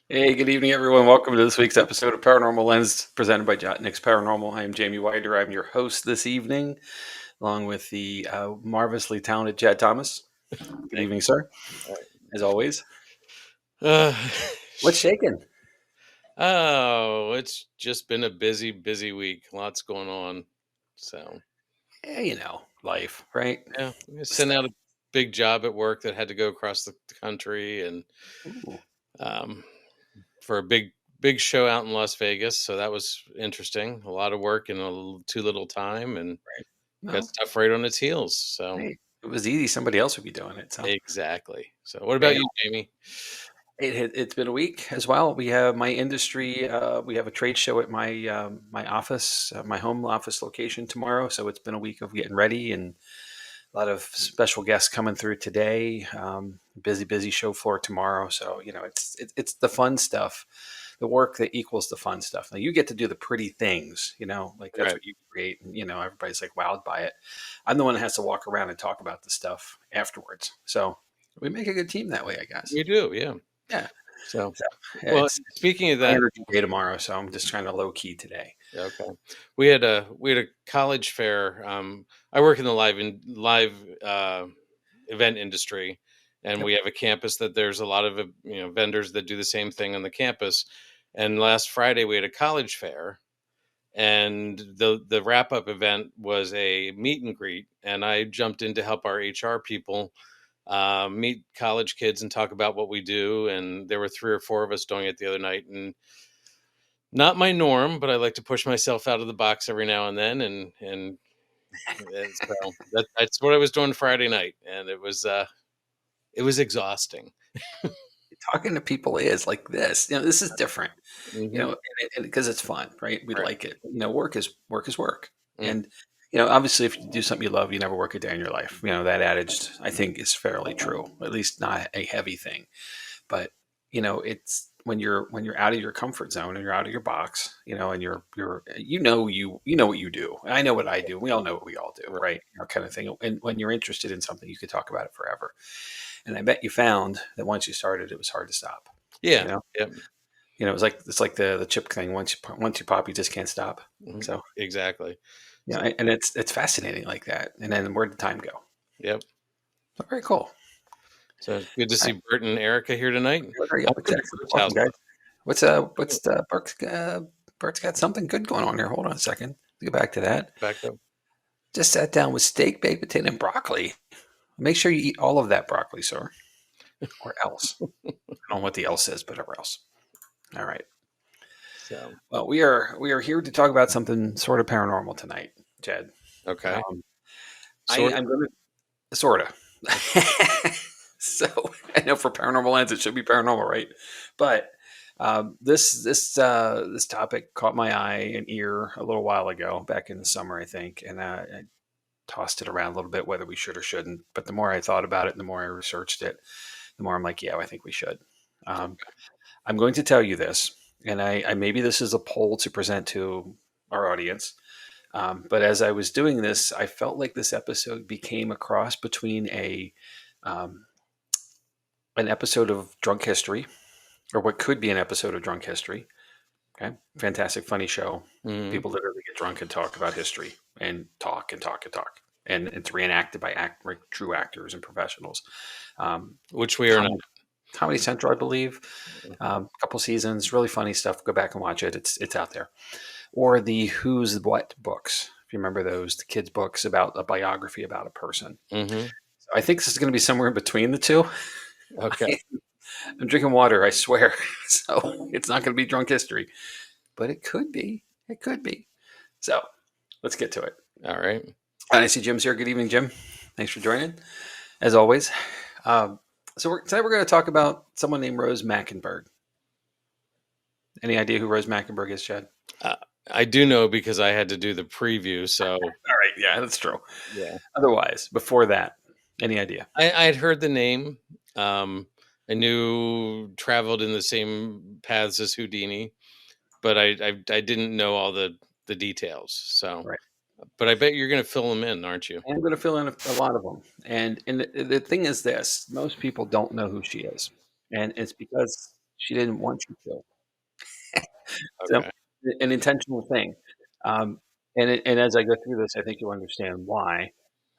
Hey, good evening, everyone. Welcome to this week's episode of Paranormal Lens presented by Jotnick's Paranormal. I am Jamie Widener. I'm your host this evening, along with the marvelously talented Chad Thomas. Good Thank evening, sir. you. As always. Uh, What's shaking? oh, it's just been a busy week. Lots going on. So, Yeah, life, right? yeah, I The sent stuff. out a big job at work that had to go across the country and Ooh, um, for a big show out in Las Vegas. So that was interesting. A lot of work in too little time and right. got Well, stuff right on its heels. So, hey, if it was easy, somebody else would be doing it. So, exactly. So, what about hey, you, Jamie? it's been a week as well. We have my industry. We have a trade show at my office, my home office location tomorrow. So it's been a week of getting ready and a lot of special guests coming through today. Busy show floor tomorrow. So it's the fun stuff, the work that equals the fun stuff. Now you get to do the pretty things. Like that's Right. what you create, and everybody's like wowed by it. I'm the one that has to walk around and talk about the stuff afterwards. So we make a good team that way, I guess. We do. Yeah. Yeah. So, So yeah, well, it's speaking of high that, energy day tomorrow. So I'm just trying to low key today. okay. We had a college fair. I work in the live event industry, and Yep. we have a campus that there's a lot of vendors that do the same thing on the campus. And last Friday we had a college fair, and the wrap up event was a meet and greet, and I jumped in to help our HR people meet college kids and talk about what we do. And there were 3 or 4 of us doing it the other night, and not my norm, but I like to push myself out of the box every now and then, and so that's what I was doing Friday night, and it was exhausting. Talking to people is like this. This is different. Hmm. And because it's fun, right? We Right. like it. Work is work. Mm. And obviously, if you do something you love, you never work a day in your life. That adage, I think, is fairly true. At least not a heavy thing. But it's when you're out of your comfort zone and you're out of your box, and you're you know what you do. And I know what I do. We all know what we all do, Right. right? Kind of thing. And when you're interested in something, you could talk about it forever. And I bet you found that once you started, it was hard to stop. You Yeah. know, Yep. it's like the chip thing. Once you pop, you just can't stop. Mhm. So Exactly. So and it's fascinating like that. And then where did time go? yep. So very cool. So it's good to All see right, Bert and Erica here tonight. very I've up, been to Jackson. Bert's Welcome, house. guys. What's the Bert's got something good going on here. Hold on a second. Let's get back to that. Back up. Just sat down with steak, baked potato, and broccoli. Make sure you eat all of that broccoli, sir, or else. I don't know what the else is, but whatever else. All right. So Well, we are here to talk about something sort of paranormal tonight, Jed. okay. Um, Sort I'm going to sorta. So I know for paranormal lens, it should be paranormal, right? But this topic caught my eye and ear a little while ago, back in the summer, I think, and I tossed it around a little bit whether we should or shouldn't. But the more I thought about it, and the more I researched it, the more I'm like, yeah, I think we should. Um, I'm going to tell you this, and I maybe this is a poll to present to our audience. But as I was doing this, I felt like this episode became a cross between um, an episode of Drunk History, or what could be an episode of Drunk History. Okay, fantastic, funny show. mhm. People literally get drunk and talk about history and talk and talk and talk, and it's reenacted by like true actors and professionals. Um, Which we are not. Comedy, Comedy Central, I believe. Mhm. A couple seasons, really funny stuff. Go back and watch it. It's out there. Or the Who's What books. If you remember those, the kids' books about a biography about a person. Mhm. So I think this is going to be somewhere in between the two. Okay. I'm drinking water, I swear. So it's not going to be drunk history, but it could be. It could be. So let's get to it. All right. And I see Jim's here. Good evening, Jim. Thanks for joining, as always. Tonight we're going to talk about someone named Rose Mackenberg. Any idea who Rose Mackenberg is, Chad? Uh, I do know because I had to do the preview. So All right. Yeah, that's true. yeah. Otherwise, before that, any idea? I had heard the name. Um, I knew traveled in the same paths as Houdini, but I didn't know all the details. So, Right. but I bet you're going to fill them in, aren't you? I'm going to fill in a lot of them. And the thing is this: most people don't know who she is, and it's because She didn't want you to. So, Okay. an intentional thing. Um, and as I go through this, I think you'll understand why.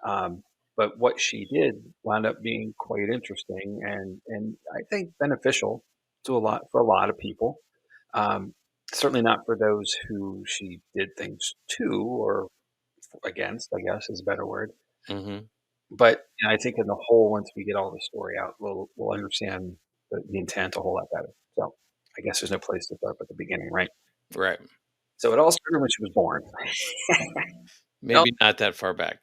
Um, but what she did wound up being quite interesting and I think beneficial to a lot of people. Um, Certainly not for those who she did things to or against, I guess is a better word. Hmm. But I think in the whole, once we get all the story out, we'll understand the intent a whole lot better. So I guess there's no place to start but the beginning, right? Right. So it all started when she was born. Nope. Maybe not that far back.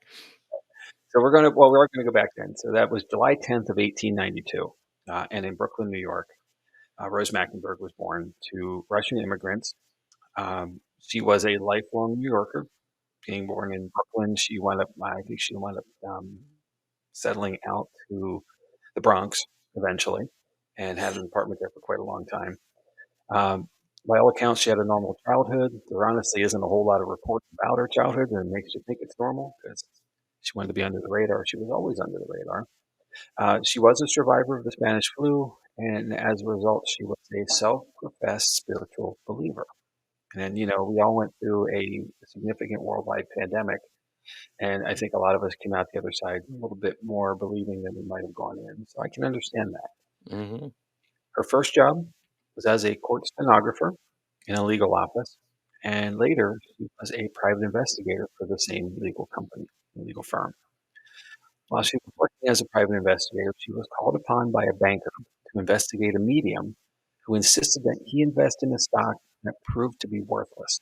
So we are gonna go back then. So that was July 10th of 1892, and in Brooklyn, New York, Rose Mackenberg was born to Russian immigrants. She was a lifelong New Yorker. Being born in Brooklyn, I think she wound up settling out to the Bronx eventually, and had an apartment there for quite a long time. Um, by all accounts, she had a normal childhood. There honestly isn't a whole lot of reports about her childhood that makes you think it's normal because she wanted to be under the radar. She was always under the radar. She was a survivor of the Spanish flu, and as a result, she was a self professed spiritual believer. And, we all went through a significant worldwide pandemic. And I think a lot of us came out the other side a little bit more believing than we might have gone in. So I can understand that. Hmm. Her first job was as a court stenographer in a legal office, and later she was a private investigator for the same legal company, legal firm. While she was working as a private investigator, she was called upon by a banker to investigate a medium who insisted that he invest in a stock that proved to be worthless,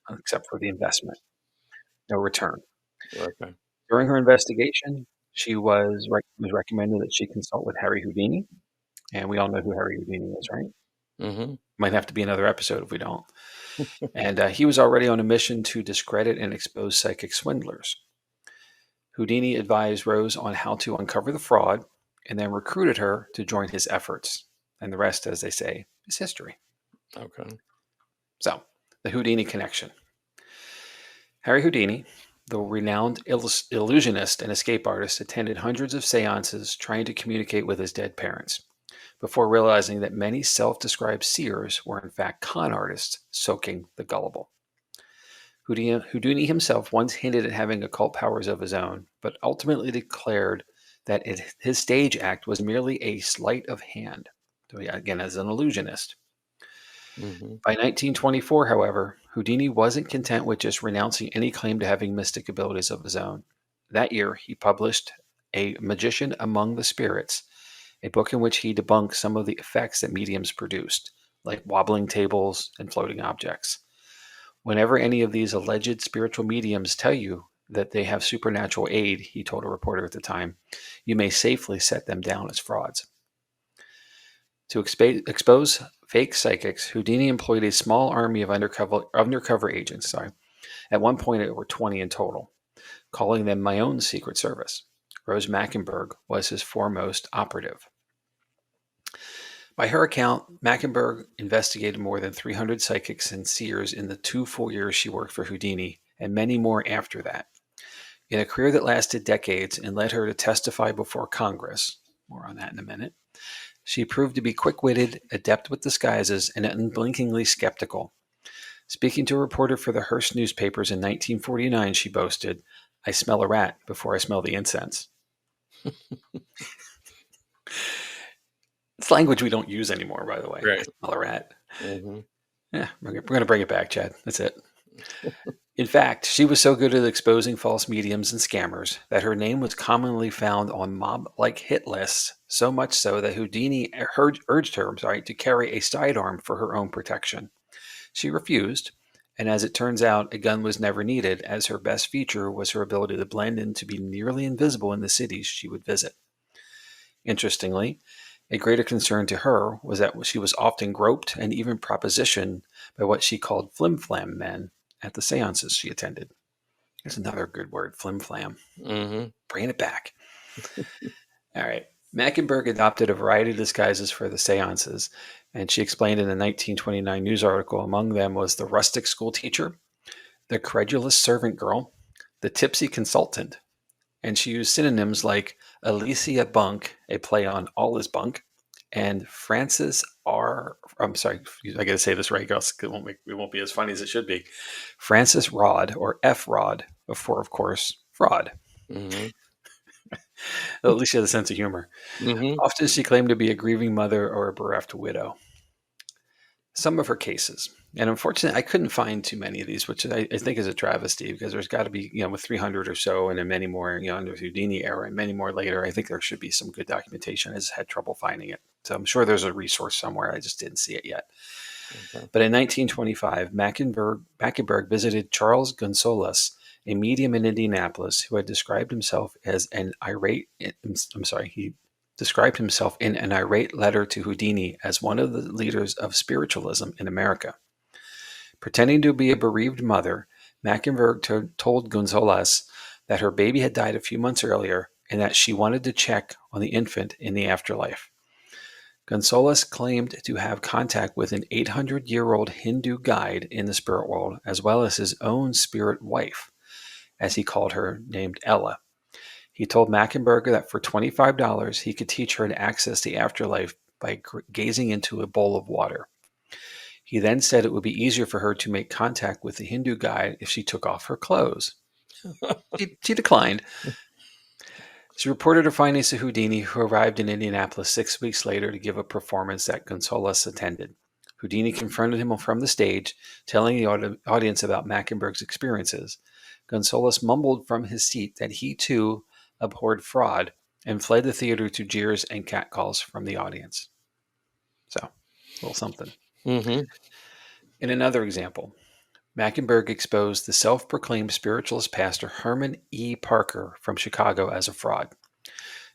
except for the investment, no return. Okay. During her investigation, was recommended that she consult with Harry Houdini, and we all know who Harry Houdini is, right? Hmm. Might have to be another episode if we don't. And he was already on a mission to discredit and expose psychic swindlers. Houdini advised Rose on how to uncover the fraud and then recruited her to join his efforts. And the rest, as they say, is history. Okay. So, the Houdini connection. Harry Houdini, the renowned illusionist and escape artist, attended hundreds of seances trying to communicate with his dead parents before realizing that many self described seers were in fact con artists soaking the gullible. Houdini himself once hinted at having occult powers of his own, but ultimately declared that his stage act was merely a sleight of hand, so again, as an illusionist. Hmm. By 1924, however, Houdini wasn't content with just renouncing any claim to having mystic abilities of his own. That year, he published A Magician Among the Spirits, a book in which he debunked some of the effects that mediums produced, like wobbling tables and floating objects. Whenever any of these alleged spiritual mediums tell you that they have supernatural aid, he told a reporter at the time, you may safely set them down as frauds. To expose fake psychics, Houdini employed a small army of undercover agents. Sorry, at one point there were 20 in total, calling them my own secret service. Rose Mackenberg was his foremost operative. By her account, Mackenberg investigated more than 300 psychics and seers in the 2 full years she worked for Houdini, and many more after that. In a career that lasted decades and led her to testify before Congress, more on that in a minute, she proved to be quick witted, adept with disguises, and unblinkingly skeptical. Speaking to a reporter for the Hearst newspapers in 1949, she boasted, I smell a rat before I smell the incense. It's language we don't use anymore, by the way. I Right. smell a rat. Hmm. Yeah, we're going to bring it back, Chad. That's it. In fact, she was so good at exposing false mediums and scammers that her name was commonly found on mob like hit lists, so much so that Houdini urged her to carry a sidearm for her own protection. She refused, and as it turns out, a gun was never needed, as her best feature was her ability to blend in to be nearly invisible in the cities she would visit. Interestingly, a greater concern to her was that she was often groped and even propositioned by what she called flim-flam men at the seances she attended. There's another good word, flim-flam. Hmm. Bringing it back. All right. Mackenberg adopted a variety of disguises for the seances, and she explained in a 1929 news article among them was the rustic school teacher, the credulous servant girl, the tipsy consultant, and she used synonyms like Alicia Bunk, a play on all is bunk, and I'm sorry, I got to say this right, Gus. It won't be as funny as it should be. Frances Rod, or F. Rod, for, of course, fraud. Hmm. At least she has a sense of humor. Hmm. Often she claimed to be a grieving mother or a bereft widow. Some of her cases, and unfortunately, I couldn't find too many of these, which I think is a travesty because there's got to be, with 300 or so, and then many more, under the Houdini era, and many more later. I think there should be some good documentation. I just had trouble finding it, so I'm sure there's a resource somewhere. I just didn't see it yet. Okay. But in 1925, Mackenberg visited Charles Gonzalez, a medium in Indianapolis, who had described himself as an irate. I'm sorry, he described himself in an irate letter to Houdini as one of the leaders of spiritualism in America. Pretending to be a bereaved mother, Mackenberg told Gonzalez that her baby had died a few months earlier and that she wanted to check on the infant in the afterlife. Gonzalez claimed to have contact with an 800-year-old Hindu guide in the spirit world, as well as his own spirit wife, as he called her, named Ella. He told Mackenberg that for $25 he could teach her to access the afterlife by gazing into a bowl of water. He then said it would be easier for her to make contact with the Hindu guide if she took off her clothes. She declined. She reported her findings to Houdini, who arrived in Indianapolis 6 weeks later to give a performance that Gonzalez attended. Houdini confronted him from the stage, telling the audience about Mackenberg's experiences. Gonzalez mumbled from his seat that he too abhorred fraud and fled the theater to jeers and catcalls from the audience. So, a little something. Hmm. In another example, Mackenberg exposed the self-proclaimed spiritualist pastor Herman E. Parker from Chicago as a fraud.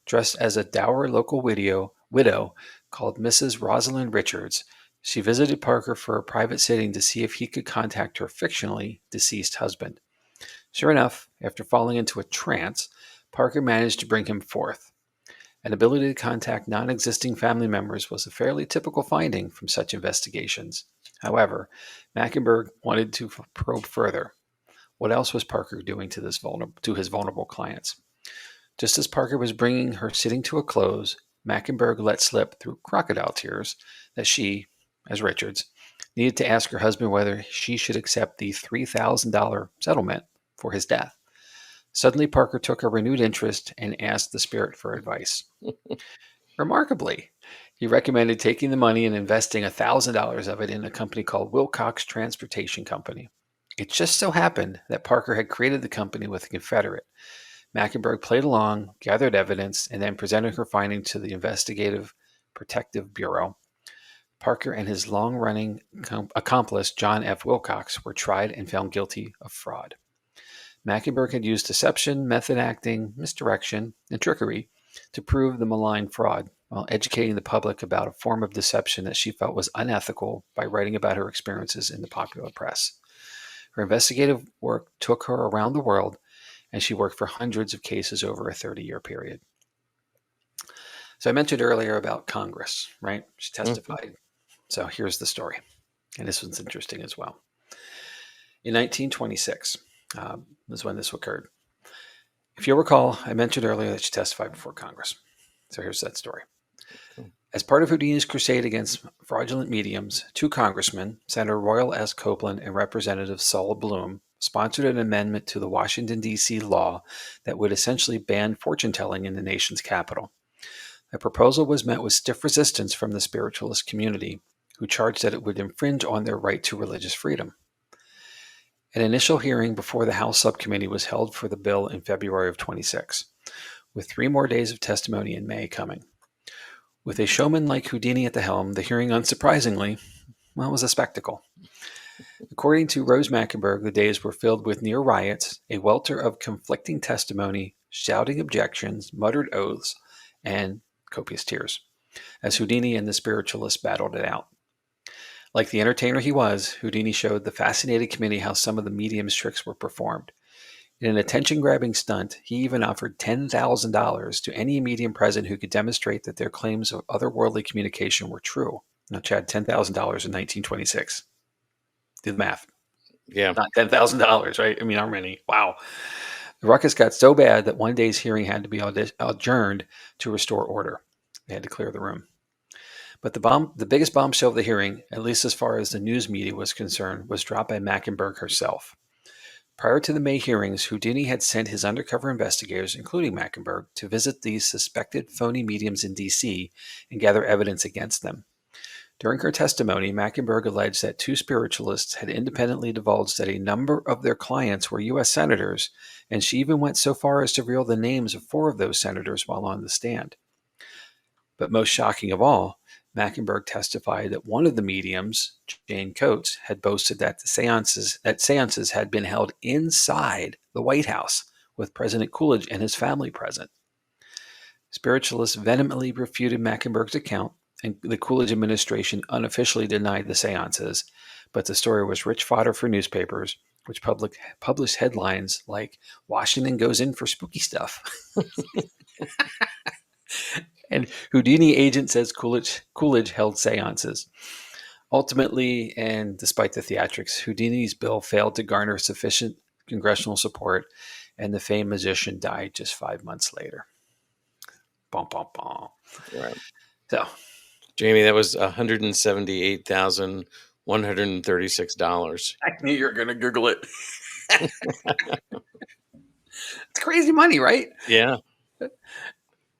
Dressed as a dour local widow called Mrs. Rosalind Richards, she visited Parker for a private sitting to see if he could contact her fictionally deceased husband. Sure enough, after falling into a trance, Parker managed to bring him forth. An ability to contact non existing family members was a fairly typical finding from such investigations. However, Mackenberg wanted to probe further. What else was Parker doing to his vulnerable clients? Just as Parker was bringing her sitting to a close, Mackenberg let slip through crocodile tears that she, as Richards, needed to ask her husband whether she should accept the $3,000 settlement for his death. Suddenly, Parker took a renewed interest and asked the spirit for advice. Remarkably, he recommended taking the money and investing $1,000 of it in a company called Wilcox Transportation Company. It just so happened that Parker had created the company with a Confederate. Mackenberg played along, gathered evidence, and then presented her findings to the Investigative Protective Bureau. Parker and his long-running accomplice, John F. Wilcox, were tried and found guilty of fraud. Mackenberg had used deception, method acting, misdirection, and trickery to prove the malign fraud, while educating the public about a form of deception that she felt was unethical by writing about her experiences in the popular press. Her investigative work took her around the world, and she worked for hundreds of cases over a 30-year period. So I mentioned earlier about Congress, right? She Hmm. testified. So here's the story, and this one's interesting as well. In 1926 is when this occurred. If you'll recall, I mentioned earlier that she testified before Congress. So here's that story. As part of Houdini's crusade against fraudulent mediums, two congressmen, Senator Royal S. Copeland and Representative Saul Bloom, sponsored an amendment to the Washington, D.C. law that would essentially ban fortune telling in the nation's capital. The proposal was met with stiff resistance from the spiritualist community, who charged that it would infringe on their right to religious freedom. An initial hearing before the House subcommittee was held for the bill in February of 26, with 3 more days of testimony in May coming. With a showman like Houdini at the helm, the hearing, unsurprisingly, was a spectacle. According to Rose Mackenberg, the days were filled with near riots, a welter of conflicting testimony, shouting objections, muttered oaths, and copious tears, as Houdini and the spiritualists battled it out. Like the entertainer he was, Houdini showed the fascinated committee how some of the medium's tricks were performed. In an attention-grabbing stunt, he even offered $10,000 to any medium present who could demonstrate that their claims of otherworldly communication were true. Now, Chad, $10,000 in 1926. Do the math. Yeah. Not $10,000, right? I mean, how many? Wow. The ruckus got so bad that one day's hearing had to be adjourned to restore order. They had to clear the room. But the biggest bombshell of the hearing, at least as far as the news media was concerned, was dropped by Mackenberg herself. Prior to the May hearings, Houdini had sent his undercover investigators, including Mackenberg, to visit these suspected phony mediums in D.C. and gather evidence against them. During her testimony, Mackenberg alleged that two spiritualists had independently divulged that a number of their clients were U.S. senators, and she even went so far as to reveal the names of four of those senators while on the stand. But most shocking of all, Mackenberg testified that one of the mediums, Jane Coates, had boasted that seances had been held inside the White House with President Coolidge and his family present. Spiritualists vehemently refuted Mackenberg's account, and the Coolidge administration unofficially denied the seances, but the story was rich fodder for newspapers, which published headlines like "Washington goes in for spooky stuff." And Houdini agent says Coolidge held seances. Ultimately, and despite the theatrics, Houdini's bill failed to garner sufficient congressional support, and the famed magician died just 5 months later. Bum, bum, bum. Right. So, Jamie, that was $178,136. I knew you were going to Google it. It's crazy money, right? Yeah.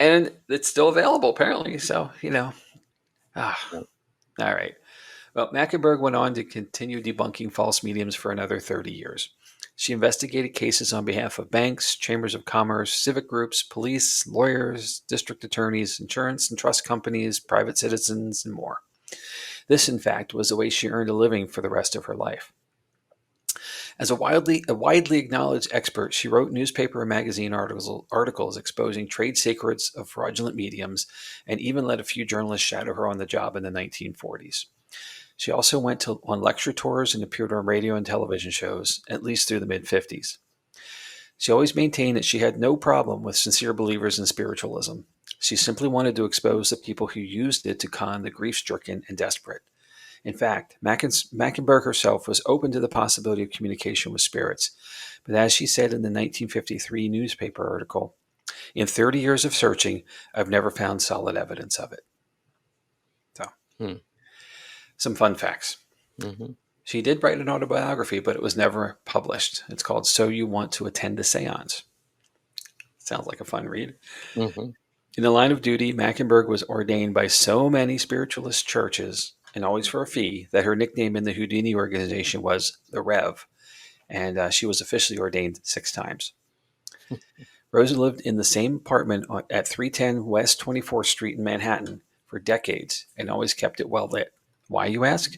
And it's still available, apparently. So, Yeah. All right. Well, Mackenberg went on to continue debunking false mediums for another 30 years. She investigated cases on behalf of banks, chambers of commerce, civic groups, police, lawyers, district attorneys, insurance and trust companies, private citizens, and more. This, in fact, was the way she earned a living for the rest of her life. As a widely acknowledged expert, she wrote newspaper and magazine articles exposing trade secrets of fraudulent mediums, and even let a few journalists shadow her on the job in the 1940s. She also went on lecture tours and appeared on radio and television shows, at least through the mid-50s. She always maintained that she had no problem with sincere believers in spiritualism. She simply wanted to expose the people who used it to con the grief-stricken and desperate. In fact, Mackenberg herself was open to the possibility of communication with spirits. But as she said in the 1953 newspaper article, "In 30 years of searching, I've never found solid evidence of it." So, some fun facts. Mm-hmm. She did write an autobiography, but it was never published. It's called So You Want to Attend a Seance. Sounds like a fun read. Mm-hmm. In the line of duty, Mackenberg was ordained by so many spiritualist churches, and always for a fee, that her nickname in the Houdini organization was the Rev, and she was officially ordained 6 times. Rose lived in the same apartment at 310 West 24th Street in Manhattan for decades and always kept it well lit. Why, you ask?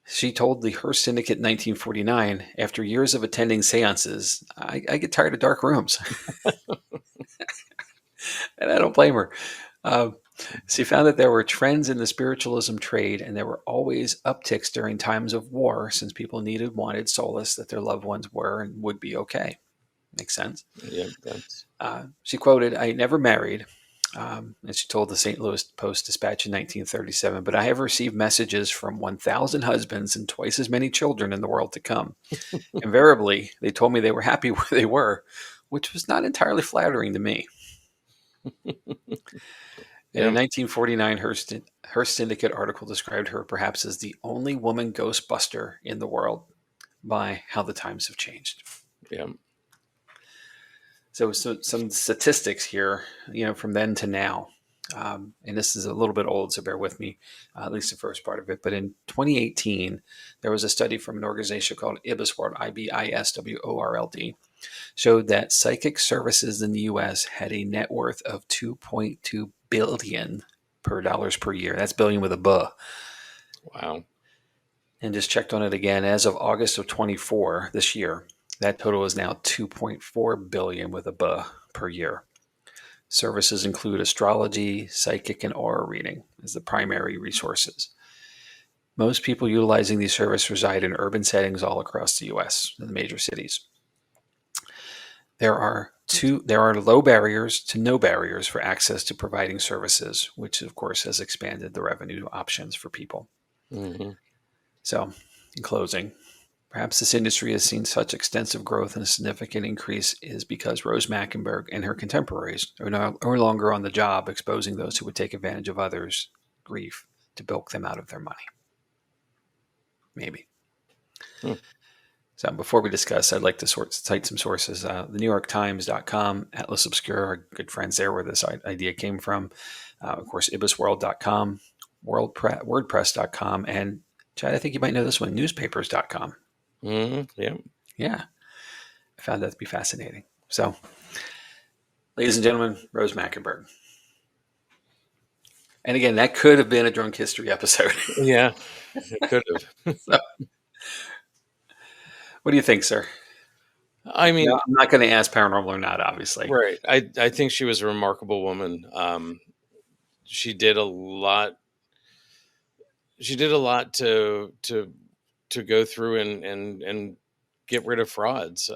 She told the Hearst Syndicate in 1949, "After years of attending seances, I get tired of dark rooms." And I don't blame her. She found that there were trends in the spiritualism trade, and there were always upticks during times of war, since people wanted solace that their loved ones were and would be okay. Makes sense. Yeah. She quoted, "I never married," and she told the St. Louis Post-Dispatch in 1937, "but I have received messages from 1,000 husbands and twice as many children in the world to come. Invariably, they told me they were happy where they were, which was not entirely flattering to me." In a 1949 Hearst Syndicate article described her perhaps as the only woman ghostbuster in the world. By how the times have changed. Yeah. So some statistics here, from then to now. And this is a little bit old, so bear with me, at least the first part of it. But in 2018, there was a study from an organization called IBISWorld, IBISWORLD, showed that psychic services in the U.S. had a net worth of $2.2 billion per year. That's billion with a B. Wow. And just checked on it again. As of August of 24 this year, that total is now $2.4 billion with a B per year. Services include astrology, psychic, and aura reading as the primary resources. Most people utilizing these services reside in urban settings all across the U.S., in the major cities. There are low barriers to no barriers for access to providing services, which of course has expanded the revenue options for people. Mm-hmm. So, in closing, perhaps this industry has seen such extensive growth and a significant increase is because Rose Mackenberg and her contemporaries are no longer on the job exposing those who would take advantage of others' grief to bilk them out of their money. Maybe. Hmm. So before we discuss, I'd like to cite some sources. The NewYorkTimes.com, Atlas Obscura, our good friends there where this idea came from. Of course, IbisWorld.com, WordPress.com, and Chad, I think you might know this one, newspapers.com. Yeah. Yeah, I found that to be fascinating. So, ladies and gentlemen, Rose Mackenberg. And again, that could have been a drunk history episode. Yeah. It could have. So, what do you think, sir? I No, mean, I'm not going to ask paranormal or not, obviously. right. I think she was a remarkable woman. She did a lot. She did a lot to go through and get rid of frauds.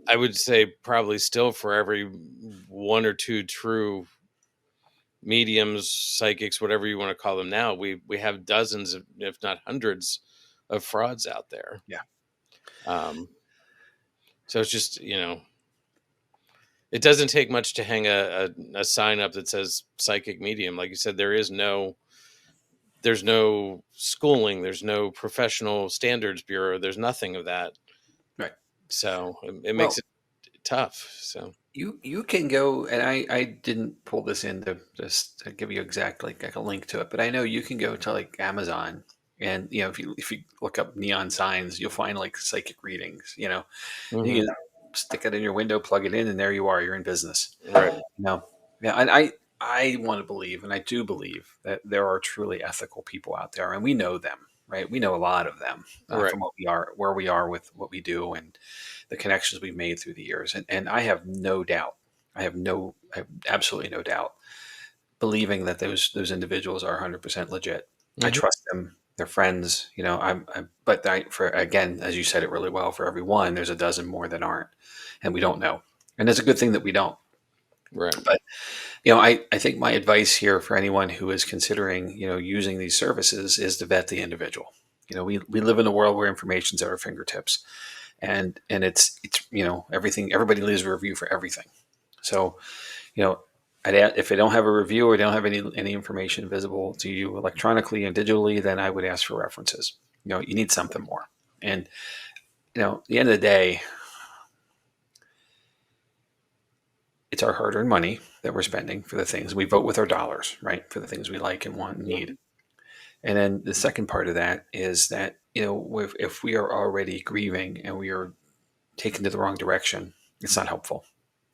I would say probably still for every one or two true mediums, psychics, whatever you want to call them now, we have dozens, if not hundreds, of frauds out there. Yeah. Um, so it's just, it doesn't take much to hang a sign up that says psychic medium. Like you said, there's no schooling, there's no professional standards bureau, there's nothing of that. Right. So it makes Well, it tough. So you can go, and I didn't pull this in to just to give you exactly like a link to it, but I know you can go to like Amazon, and if you look up neon signs, you'll find like psychic readings. You mhm, can stick it in your window, plug it in, and there you are. You're in business. right, Yeah, and I want to believe, and I do believe that there are truly ethical people out there, and we know them, right? We know a lot of them right, from where we are with what we do, and the connections we've made through the years. And I have no doubt, I have absolutely no doubt, believing that those individuals are 100% legit. I hmm, trust them. They're friends, but for again, as you said it really well, for every one, there's a dozen more that aren't, and we don't know. And it's a good thing that we don't. right, But I think my advice here for anyone who is considering, using these services is to vet the individual. We live in a world where information's at our fingertips, and it's everything. Everybody leaves a review for everything. So, you know, if they don't have a review or don't have any information visible to you electronically and digitally, then I would ask for references. You need something more. And at the end of the day, it's our hard-earned money that we're spending for the things we vote with our dollars, right? For the things we like and want and need. mhm, And then the second part of that is that if we are already grieving and we are taken to the wrong direction, it's not helpful,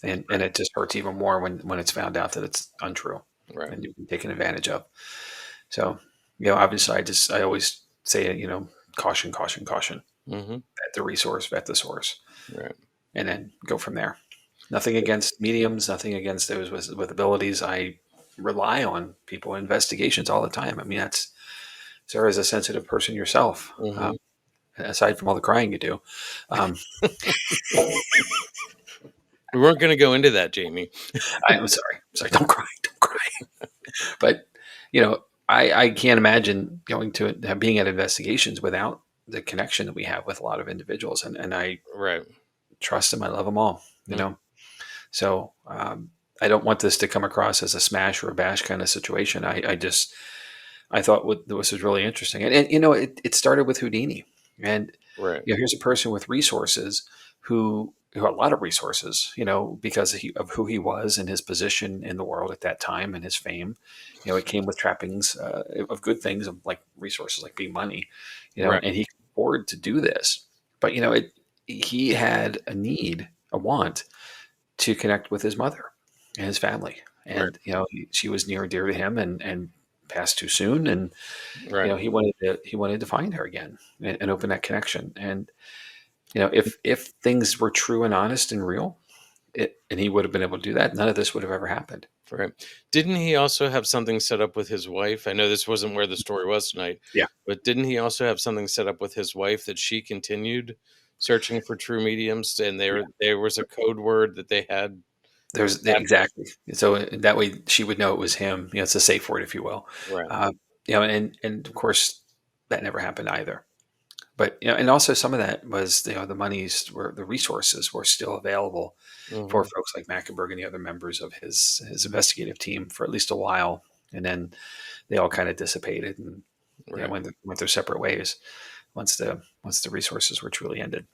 and it just hurts even more when it's found out that it's untrue right, and you've been taken advantage of. So obviously, I always say caution, caution, caution. hmm, Vet the resource, vet the source, right. and then go from there. Nothing against mediums, nothing against those with abilities. I rely on people in investigations all the time. I mean, that's Sarah is a sensitive person yourself. Hmm. Aside from all the crying you do, um, We weren't going to go into that, Jamie. I'm sorry. Sorry, don't cry, don't cry. But I can't imagine going to being at investigations without the connection that we have with a lot of individuals, and I Right. trust them. I love them all. Mm. So I don't want this to come across as a smash or a bash kind of situation. I thought this was really interesting, and it started with Houdini, and Right. here's a person with resources who had a lot of resources, because of who he was and his position in the world at that time and his fame. It came with trappings of good things, of like resources, like big money, Right. and he could afford to do this. But he had a need, a want to connect with his mother and his family, Right. and she was near and dear to him, and passed too soon, and Right. he wanted to find her again and open that connection. And if things were true and honest and real, and he would have been able to do that, none of this would have ever happened. Right. Didn't he also have something set up with his wife? I know this wasn't where the story was tonight, Yeah. but didn't he also have something set up with his wife that she continued searching for true mediums, and Yeah. there was a code word that they had? Exactly. So that way she would know it was him. It's a safe word, if you will. Right. Uh, and of course that never happened either. But and also some of that was the monies were the resources were still available for Hmm. folks like Mackenberg and the other members of his investigative team for at least a while. and then they all kind of dissipated and Right. went their separate ways once the resources were truly ended.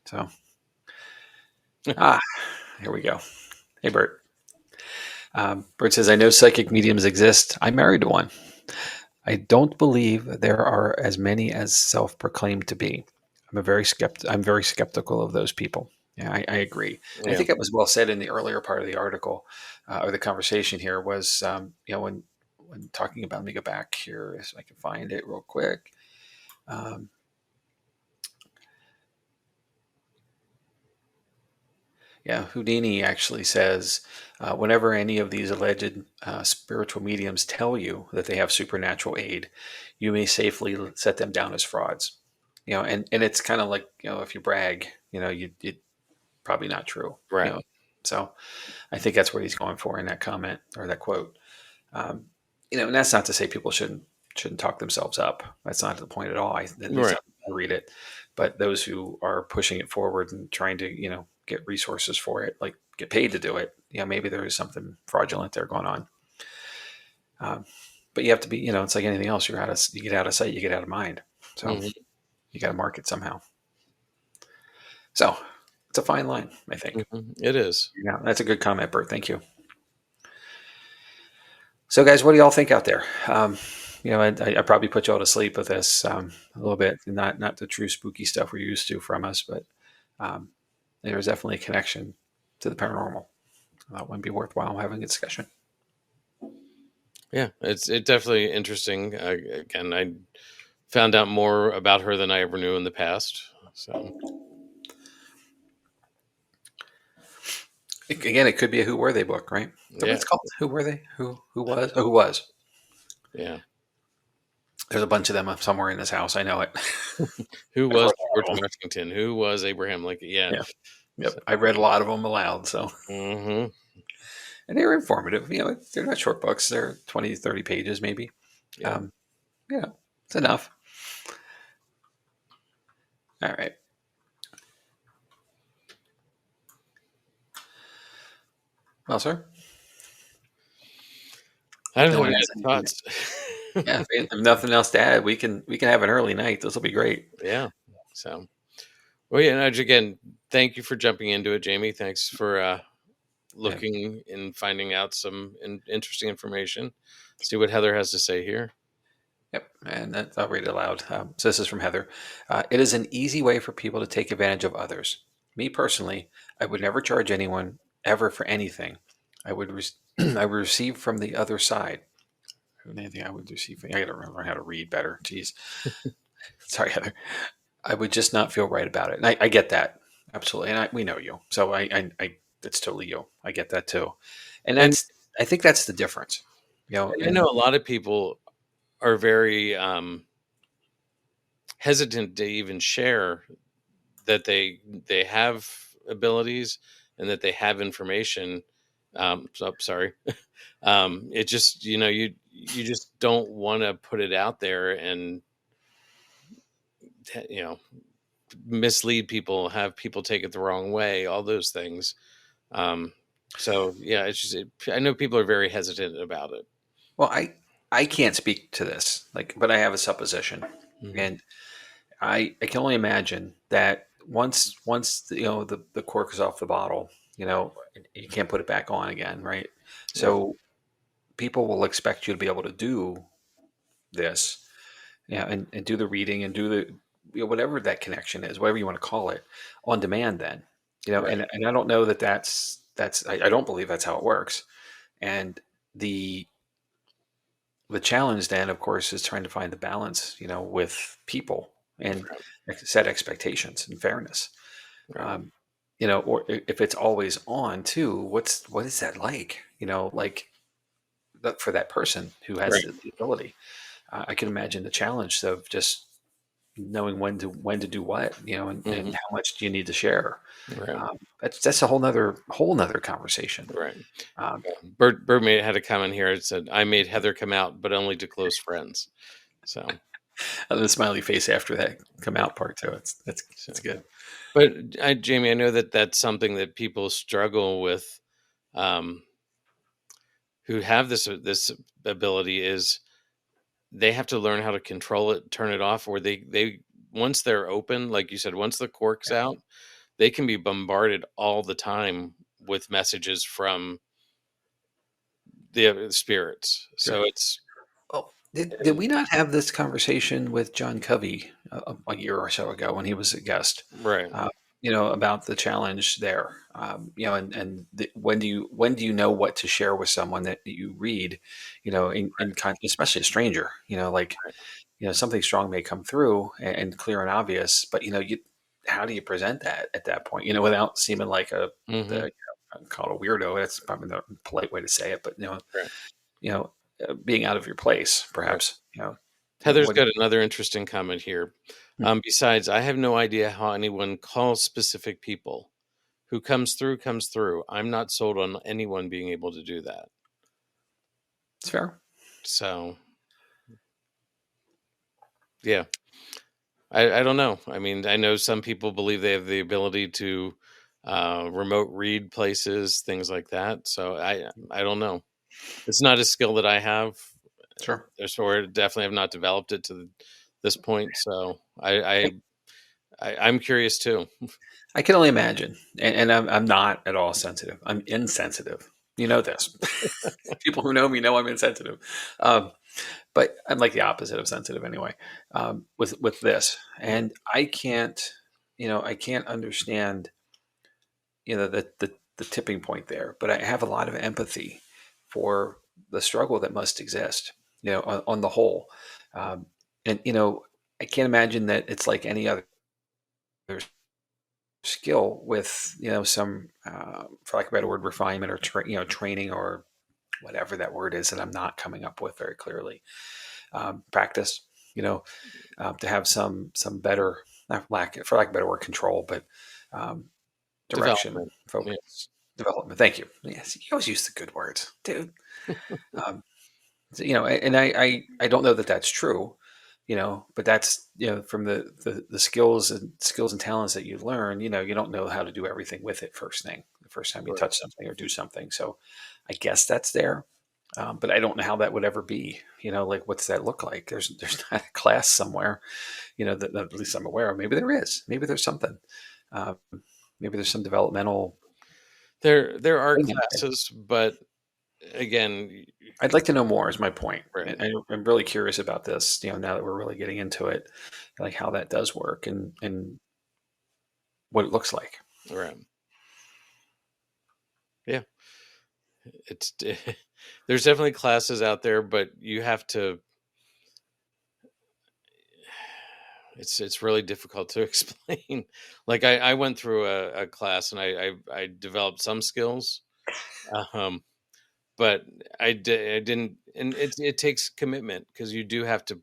So ah, here we go. Hey Bert. Bert says, I know psychic mediums exist. I'm married to one. I don't believe there are as many as self-proclaimed to be. I'm very skeptical of those people. Yeah, I agree. And I Yeah. think that was well said in the earlier part of the article or the conversation here was, when talking about, let me go back here so I can find it real quick. Um, Yeah, Houdini actually says whenever any of these alleged spiritual mediums tell you that they have supernatural aid, you may safely set them down as frauds. And it's kind of like, if you brag, you probably not true. Right. So I think that's what he's going for in that comment or that quote. Um, and that's not to say people shouldn't talk themselves up. That's not the point at all. At least Right. I read it. But those who are pushing it forward and trying to, get resources for it, like get paid to do it, maybe there is something fraudulent there going on. Um, but you have to be, it's like anything else. You get out of sight, you get out of mind. So Hmm. you got to market somehow. So it's a fine line, I think. It is. Yeah, that's a good comment, Bert. Thank you. So, guys, what do y'all think out there? I probably put y'all to sleep with this a little bit. Not the true spooky stuff we're used to from us, but um, there is definitely a connection to the paranormal. That would be worthwhile having a discussion. Yeah, it's definitely interesting. Again, I found out more about her than I ever knew in the past. So Again, it could be a "Who Were They" book, right? Is that what yeah, it's called? Who were they? Who was? Oh, who was? yeah. There's a bunch of them somewhere in this house. I know it. Who I've was read a lot George of them. Washington? Who was Abraham Lincoln? Yeah. Yeah. So, Yep. I read a lot of them aloud. So, hmm. and they were informative. They're not short books. They're 20, 30 pages, maybe. Yeah. Um, yeah, it's enough. All right. Well, sir, I don't no have one any has other anything. thoughts. Yeah, if nothing else to add, we can have an early night. This will be great. Yeah. So, well, yeah. And again, thank you for jumping into it, Jamie. Thanks for Yeah. looking and finding out some interesting information. See what Heather has to say here. Yep, and I'll read it aloud. So this is from Heather. It is an easy way for people to take advantage of others. Me personally, I would never charge anyone ever for anything. I would I would receive from the other side. Anything I would receive. I got to learn how to read better. Jeez, sorry, Heather. I would just not feel right about it, and I get that absolutely. And we know you, so I it's totally you. I get that too, and And, I think that's the difference. and I know And a lot of people are very hesitant to even share that they have abilities and that they have information. So, sorry. It just you just don't want to put it out there and you know mislead people, have people take it the wrong way, all those things. Um, so yeah, I know people are very hesitant about it. well, I can't speak to this, but I have a supposition, Hmm. and I can only imagine that once the cork is off the bottle, you can't put it back on again, right? Right, So people will expect you to be able to do this, and do the reading and do the whatever that connection is, whatever you want to call it, on demand. Then, right, and I don't know that that's I don't believe that's how it works. And the the challenge then, of course, is trying to find the balance, with people and right, set expectations and fairness. right, Um, or if it's always on too, what is that like? Like for that person who has right, the ability. I can imagine the challenge of just knowing when to do what, and hmm, how much do you need to share. right, That's a whole nother conversation. right. Um, Bird had a comment here. It said, "I made Heather come out, but only to close friends." So, and the smiley face after that come out part too. It's so, good. but Jamie, I know that that's something that people struggle with. Um, who have this ability is they have to learn how to control it, turn it off, or they once they're open, like you said, once the cork's Yeah, out, they can be bombarded all the time with messages from the spirits. So sure. it's Well, did we not have this conversation with John Covey a year or so ago when he was a guest? right. Uh, about the challenge there. When do you know what to share with someone that you read? Especially a stranger. Like something strong may come through and clear and obvious, but how do you present that at that point? Without seeming like Hmm. I'm called a weirdo. That's probably the polite way to say it, but Right. you know, being out of your place, Right. perhaps. Heather's What? got another interesting comment here. Besides, I have no idea how anyone calls specific people. Who comes through, comes through. I'm not sold on anyone being able to do that. It's fair. So, yeah, I don't know. I mean, I know some people believe they have the ability to remote read places, things like that. So I don't know. It's not a skill that I have. Sure. Therefore, definitely have not developed it to this point. So I'm curious too. I can only imagine, and I'm not at all sensitive. I'm insensitive. You know this. People who know me know I'm insensitive, um, but I'm like the opposite of sensitive anyway. With this, and I can't understand, the tipping point there. But I have a lot of empathy for the struggle that must exist, on the whole, um, and I can't imagine that it's like any other skill with some for lack of a better word refinement or training or whatever that word is that I'm not coming up with very clearly. Practice, you know to have some better, not lack for lack of a better word, control, but um, direction, Development. focus, Yes. development. Thank you. Yes, you always use the good words, dude. um, and I don't know that that's true, but that's, from the skills and talents that you learn, you don't know how to do everything with it first thing, the first time you Right. touch something or do something. So I guess that's there. But I don't know how that would ever be, like, what's that look like? There's not a class somewhere, that at least I'm aware of. Maybe there is, maybe there's something, um, maybe there's some developmental There are thing. classes, but again, I'd like to know more is my point. right, I'm really curious about this, now that we're really getting into it, like how that does work and what it looks like. right. Yeah, it's there's definitely classes out there, but you have to. It's really difficult to explain. Like I went through a class and I developed some skills, um, but I didn't, and it takes commitment because you do have to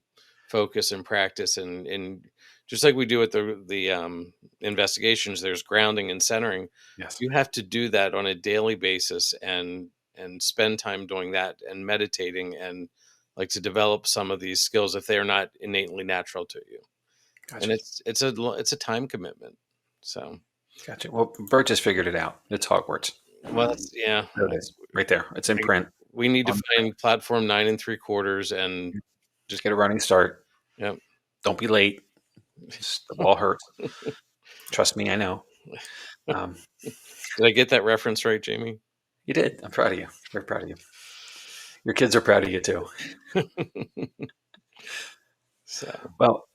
focus and practice and just like we do with the investigations, there's grounding and centering. Yes. You have to do that on a daily basis and spend time doing that and meditating and like to develop some of these skills if they are not innately natural to you. And Gotcha. it's a time commitment. So, Gotcha. Well, Bert just figured it out. It's Hogwarts. well, that's, yeah, There it is. Right there. It's in I, print. we need to On find platform 9 3/4 and Just get a running start. yeah. Don't be late. The ball hurts. Trust me, I know. Um, Did I get that reference right, Jamie? you did. I'm proud of you. Very proud of you. Your kids are proud of you too. So, Well,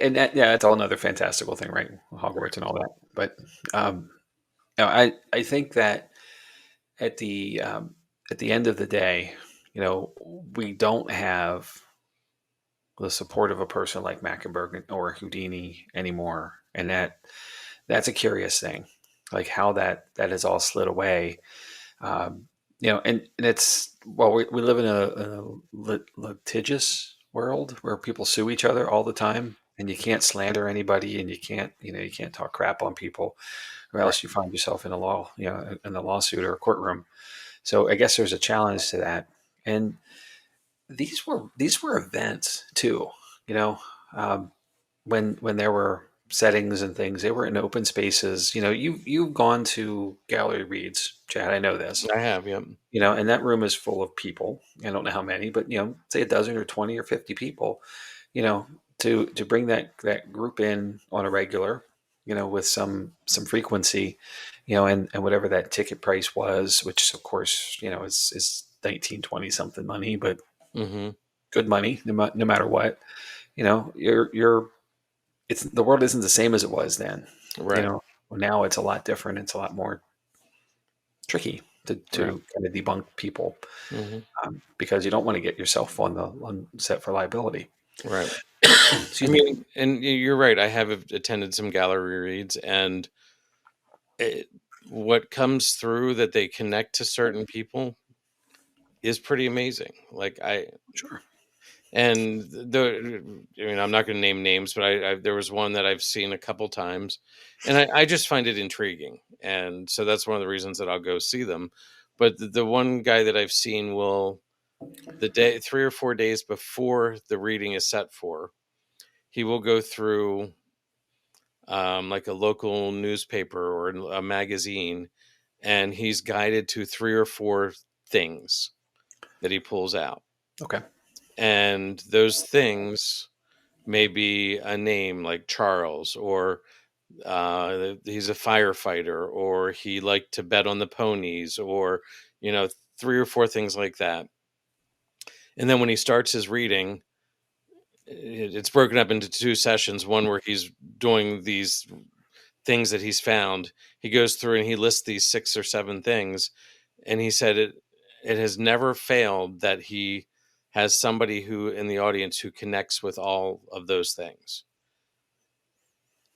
and yeah, it's all another fantastical thing, right? Hogwarts and all that. But um, I think that at the um, at the end of the day, we don't have the support of a person like Mackenberg or Houdini anymore, and that's a curious thing, like how that has all slid away. And it's, well, we live in a litigious world where people sue each other all the time, and you can't slander anybody, and you can't talk crap on people, or right. else you find yourself in a lawsuit or a courtroom. So I guess there's a challenge to that. And these were events too, you know, um, when there were settings and things. They were in open spaces. You've gone to gallery reads, Chad. I know this. I have, yeah. And that room is full of people. I don't know how many, but say a dozen or 20 or 50 people. You know, to bring that group in on a regular, with some frequency, and whatever that ticket price was, which of course, is 1920 something money, but Mm-hmm. good money no matter what. You're it's the world isn't the same as it was then. You Right. know, Now it's a lot different. It's a lot more tricky to Right. kind of debunk people, Mm-hmm. because you don't want to get yourself on set for liability. Right. I Excuse me. mean, and you're right. I have attended some gallery reads, and it, what comes through that they connect to certain people is pretty amazing. Like Sure. and I mean, I'm not going to name names, but there was one that I've seen a couple times, and I just find it intriguing, and so that's one of the reasons that I'll go see them. But the one guy that I've seen will the day 3 or 4 days before the reading is set for, he will go through like a local newspaper or a magazine, and he's guided to 3 or 4 things that he pulls out. Okay. And those things may be a name like Charles, or he's a firefighter, or he liked to bet on the ponies, or, you know, 3 or 4 things like that. And then when he starts his reading, it's broken up into 2 sessions, one where he's doing these things that he's found. He goes through and he lists these 6 or 7 things, and he said it has never failed that he has somebody who in the audience who connects with all of those things.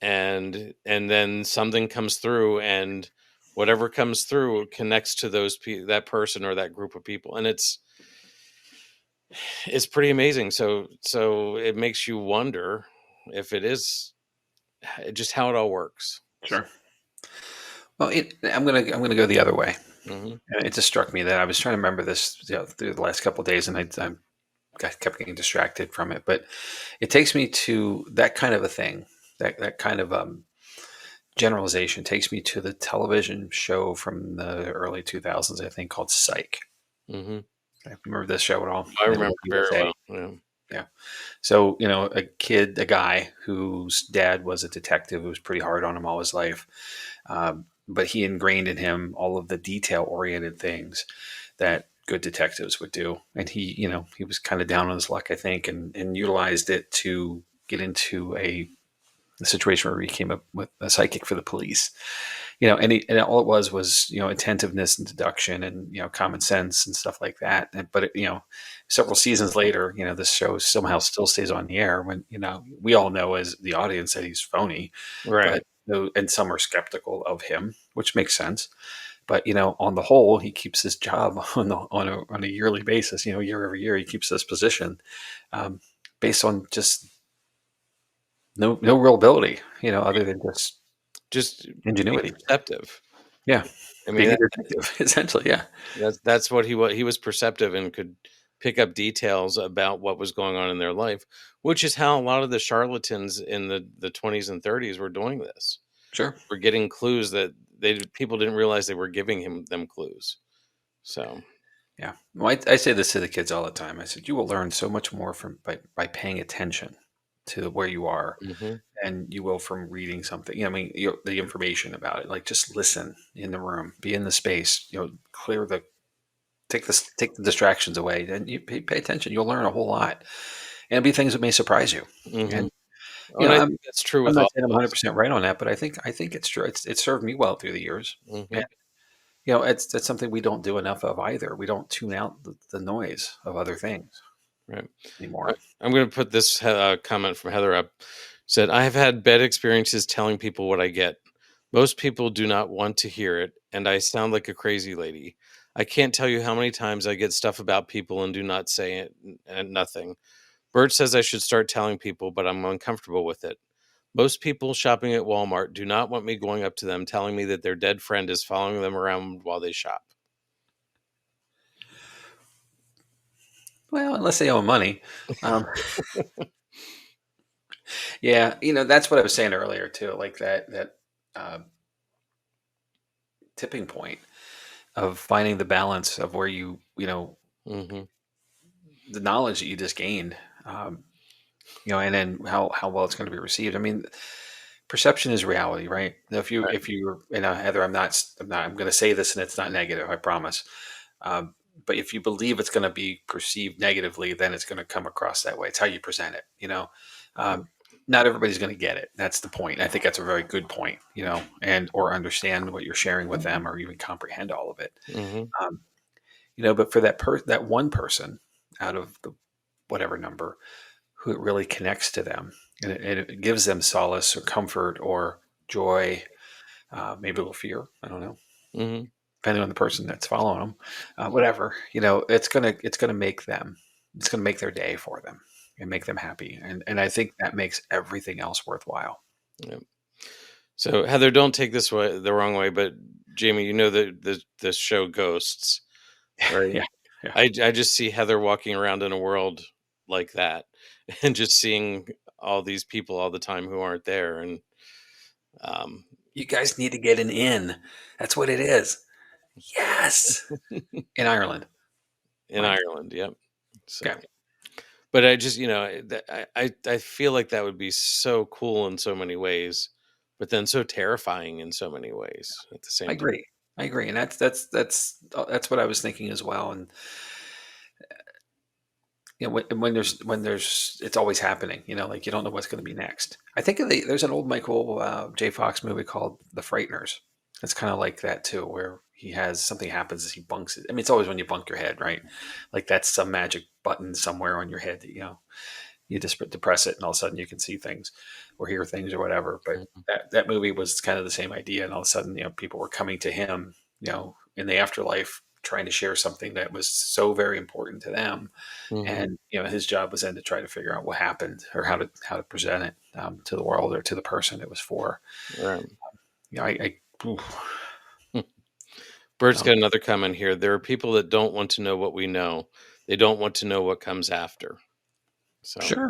And then something comes through, and whatever comes through connects to that person or that group of people, and it's pretty amazing. So it makes you wonder if it is just how it all works. Sure. Well, I'm gonna go the other way. Hmm. And it just struck me that I was trying to remember this, through the last couple of days, and kept getting distracted from it. But it takes me to that kind of a thing. That kind of generalization takes me to the television show from the early 2000s, I think, called Psych. Hmm. Okay, remember this show at all? I It was remember very USA. well. Yeah. Yeah. So, a guy whose dad was a detective who was pretty hard on him all his life. But he ingrained in him all of the detail oriented things that good detectives would do. And he was kind of down on his luck, I think, and utilized it to get into a situation where he became with a psychic for the police. And all it was attentiveness and deduction and common sense and stuff like that. But several seasons later, this show somehow still stays on the air when we all know as the audience that he's phony, Right. but and some are skeptical of him, which makes sense. But on the whole, he keeps his job on a yearly basis. Year over year, he keeps this position, um, based on just no real ability. Other than just Just being ingenuity. perceptive. Yeah. I mean, Being a detective, essentially, yeah. that's what he was. He was perceptive and could pick up details about what was going on in their life, which is how a lot of the charlatans in the 20s and 30s were doing this. Sure. We're getting clues that people didn't realize they were giving them clues. So, Yeah. Well, I say this to the kids all the time. I said, you will learn so much more by paying attention to where you are hmm. than you will from reading something. I mean, the information about it. Like, just listen in the room, be in the space. Clear take the distractions away, and you pay attention. You'll learn a whole lot, and it'll be things that may surprise you. Hmm. And Oh, and I I'm think that's true I'm with not all saying I'm of us. 100% right on that, but I think it's true. It's served me well through the years. Hmm. It's something we don't do enough of either. We don't tune out the noise of other things Right. anymore. I'm going to put this comment from Heather up. Said, I have had bad experiences telling people what I get. Most people do not want to hear it, and I sound like a crazy lady. I can't tell you how many times I get stuff about people and do not say it and nothing. Bert says I should start telling people, but I'm uncomfortable with it. Most people shopping at Walmart do not want me going up to them telling me that their dead friend is following them around while they shop. Well, unless they owe money. Um, Yeah, that's what I was saying earlier too, like that uh, tipping point of finding the balance of where Hmm. the knowledge that you just gained, um, and then how well it's going to be received. I mean, perception is reality, right? Now, Right. if you Heather, I'm going to say this, and it's not negative, I promise. Um, but if you believe it's going to be perceived negatively, then it's going to come across that way. It's how you present it. Um, Not everybody's going to get it. That's the point. I think that's a very good point. And or understand what you're sharing with them, or even comprehend all of it. Hmm. Um, but for that one person out of the whatever number who it really connects to them, and it gives them solace or comfort or joy, maybe a little fear. I don't know, Hmm. depending on the person that's following them. Whatever, it's gonna make them. It's gonna make their day for them and make them happy. And I think that makes everything else worthwhile. Yeah. So Heather, don't take this the wrong way, but Jamie, you know the show Ghosts, right? Yeah, yeah. I just see Heather walking around in a world like that, and just seeing all these people all the time who aren't there, and um, You guys need to get an in. That's what it is. Yes, in Ireland, in mind Ireland. Yep. you. Yeah, So, but I just I feel like that would be so cool in so many ways, but then so terrifying in so many ways at the I same time. agree. I agree, and that's what I was thinking as well. And when there's it's always happening. Like you don't know what's going to be next. I think there's an old Michael J. Fox movie called The Frighteners. It's kind of like that too, where he has something happens as he bunks it. I mean, it's always when you bunk your head, right? Like that's some magic button somewhere on your head that you just depress it, and all of a sudden you can see things or hear things or whatever. But Mhm. that movie was kind of the same idea, and all of a sudden, people were coming to him, in the afterlife, trying to share something that was so very important to them, Mhm. and his job was then to try to figure out what happened or how to present it to the world or to the person it was for. Right. Oof, Bert's um, got another comment here. There are people that don't want to know what we know. They don't want to know what comes after. So, sure,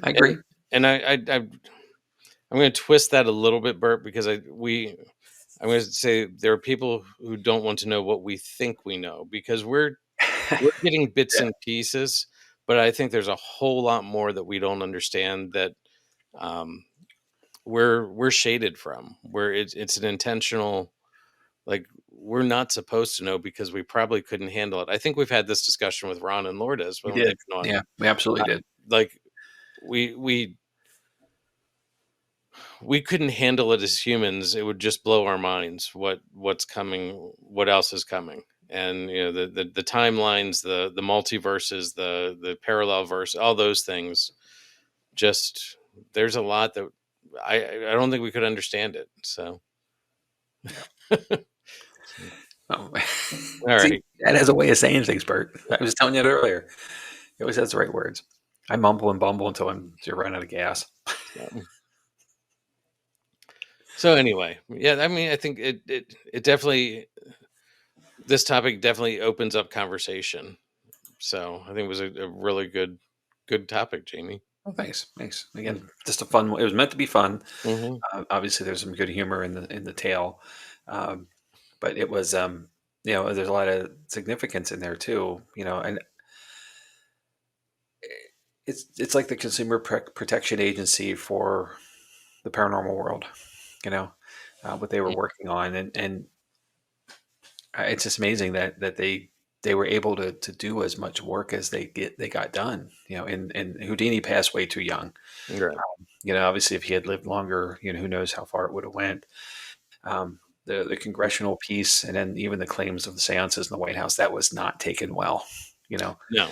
I and agree. I'm going to twist that a little bit, Bert, because I'm going to say there are people who don't want to know what we think we know, because we're getting bits Yeah, and pieces, but I think there's a whole lot more that we don't understand, that um, we're shaded from. Where it's an intentional, like, we're not supposed to know because we probably couldn't handle it. I think we've had this discussion with Ron and Lourdes we when they've did. been on. Yeah, we absolutely did. Like, we we couldn't handle it as humans. It would just blow our minds what's coming, what else is coming. And the timelines, the multiverses, the parallel verse, all those things. Just, there's a lot that I don't think we could understand it. So, Yeah. so, Oh, all see, right. that has a way of saying things, Bert. I was telling you that earlier. It always has the right words. I mumble and bumble until I run out of gas. So anyway, yeah, I mean, I think it definitely, this topic definitely opens up conversation. So I think it was a really good topic, Jamie. Oh, thanks, thanks. Yeah. Again, just a fun. It was meant to be fun. Hmm. Obviously, there's some good humor in the tale, um, but it was, there's a lot of significance in there too. And it's like the Consumer Protection Agency for the paranormal world. You know, what they were working on, and it's just amazing that they were able to do as much work as they got done. And Houdini passed way too young. Right. Obviously, if he had lived longer, who knows how far it would have went. The congressional piece, and then even the claims of the seances in the White House, that was not taken well. You know, No.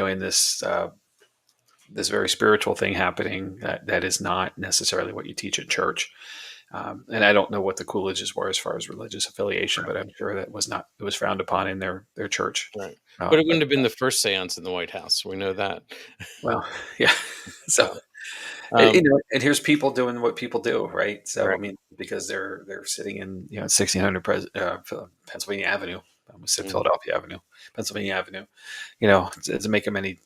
in this very spiritual thing happening, that is not necessarily what you teach at church. And I don't know what the Coolidges were as far as religious affiliation, but I'm sure that was not it was frowned upon in their church. Right. But it But wouldn't have been the first seance in the White House. We know that. well, yeah. So So, and, um, and here's people doing what people do, right? So I right. mean, because they're sitting in 1600 Pennsylvania Avenue. I almost said Mhm. Philadelphia Avenue, Pennsylvania Avenue. It doesn't make them any.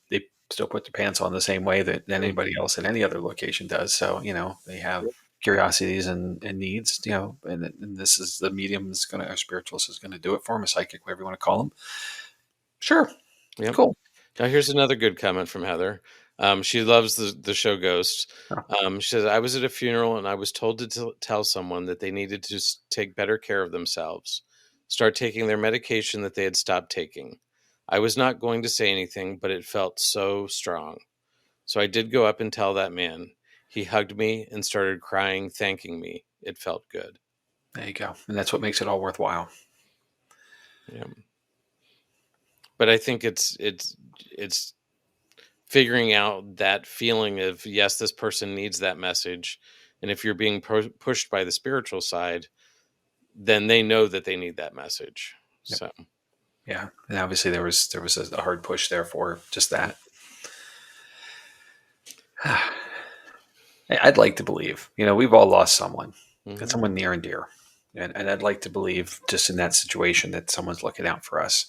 still put their pants on the same way that anybody else in any other location does. So, they have curiosities and needs, and this is the medium is going to, our spiritualist is going to do it for them, a psychic, whatever you want to call them. Sure. Yep. Cool. Now, here's another good comment from Heather. She loves the show Ghost. Oh, She says, I was at a funeral and I was told to tell someone that they needed to take better care of themselves, start taking their medication that they had stopped taking. I was not going to say anything, but it felt so strong. So I did go up and tell that man. He hugged me and started crying, thanking me. It felt good. there you go. And that's what makes it all worthwhile. Yeah. But I think it's figuring out that feeling of, yes, this person needs that message. And if you're being pushed by the spiritual side, then they know that they need that message. Yep. So, Yeah. And obviously there was a hard push there for just that. I'd like to believe, we've all lost someone, mhm. someone near and dear. And I'd like to believe just in that situation that someone's looking out for us,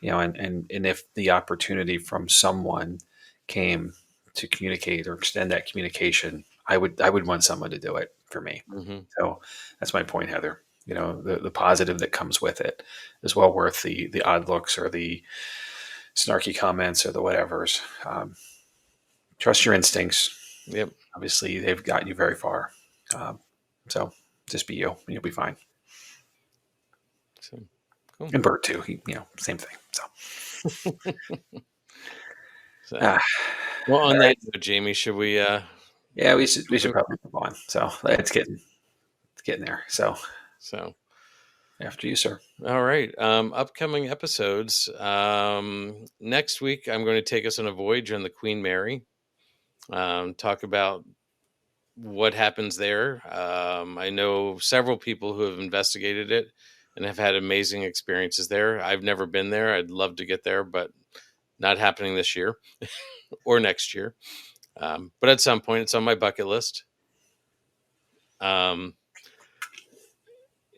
and if the opportunity from someone came to communicate or extend that communication, I would want someone to do it for me. Mhm. So that's my point, Heather. The positive that comes with it is well worth the odd looks or the snarky comments or the whatevers. Trust your instincts. Yep. Obviously, they've gotten you very far. So just be you, and you'll be fine. So, cool. And Bert too. Same thing. So, So, ah, well, on all that right. note, Jamie, should we Yeah, we should move? probably move on. So it's getting there. So So, after you, sir. all right. Upcoming episodes. Next week, I'm going to take us on a voyage on the Queen Mary. Talk about what happens there. I know several people who have investigated it and have had amazing experiences there. I've never been there. I'd love to get there, but not happening this year or next year. But at some point, it's on my bucket list. Um,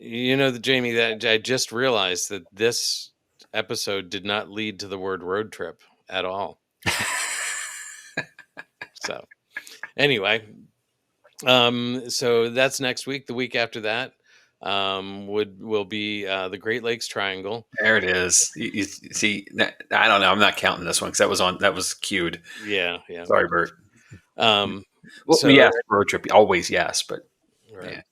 Jamie, that I just realized that this episode did not lead to the word road trip at all. So anyway, so that's next week. The week after that will be the Great Lakes Triangle. There it is. You see, I don't know. I'm not counting this one because that was queued. Yeah, yeah. Sorry, Bert. Um, Well, so yes, road trip. Always yes, but right.